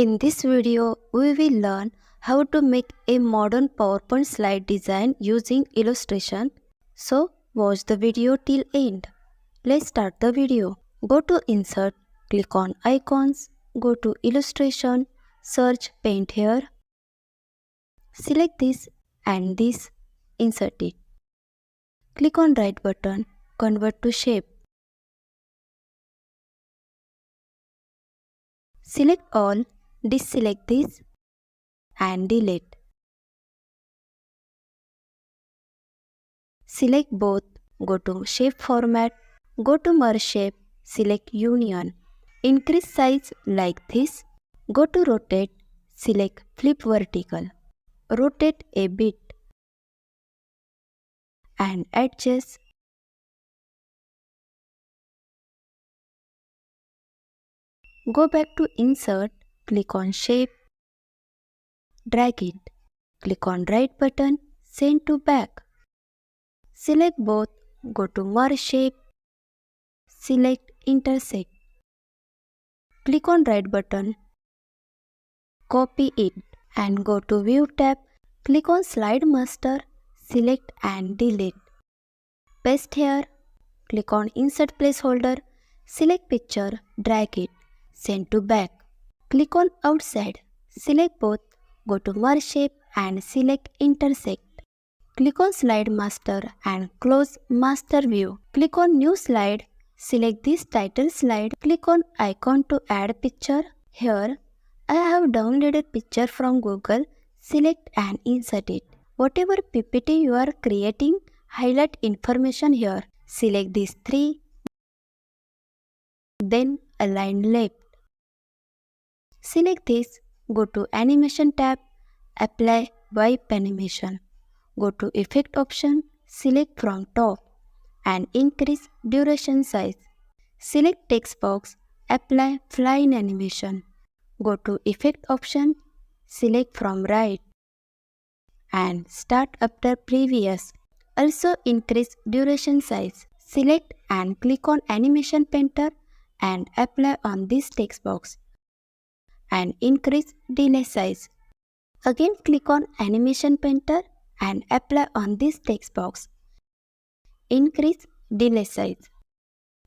In this video, we will learn how to make a modern PowerPoint slide design using illustration. So, watch the video till end. Let's start the video. Go to Insert, click on Icons, go to Illustration, search Paint here. Select this and this, insert it. Click on Right button, Convert to Shape. Select all, deselect this and delete. Select both, go to Shape Format, go to Merge Shape, select Union. Increase size like this. Go to Rotate, select Flip Vertical. Rotate a bit and adjust. Go back to Insert, click on Shape, drag it. Click on Right button, Send to Back. Select both, go to Merge Shape, select Intersect. Click on Right button, copy it and go to View tab, click on Slide Master, select and delete. Paste here, click on Insert Placeholder, select Picture, drag it, send to Back. Click on Outside, select both, go to Merge Shape and select Intersect. Click on Slide Master and close Master View. Click on New Slide, select this title slide, click on icon to add picture. Here, I have downloaded picture from Google, select and insert it. Whatever PPT you are creating, highlight information here. Select these three, then align left. Select this, go to Animation tab, apply Wipe Animation. Go to Effect option, select from top and increase duration size. Select text box, apply Flying Animation. Go to Effect option, select from right and start after previous. Also increase duration size. Select and click on Animation Painter and apply on this text box and increase delay size. Again click on Animation Painter and apply on this text box. Increase delay size.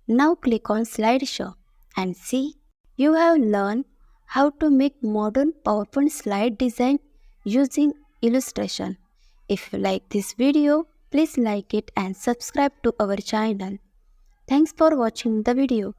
Now click on Slideshow and see you have learned how to make modern PowerPoint slide design using illustration. If you like this video, please like it and subscribe to our channel. Thanks for watching the video.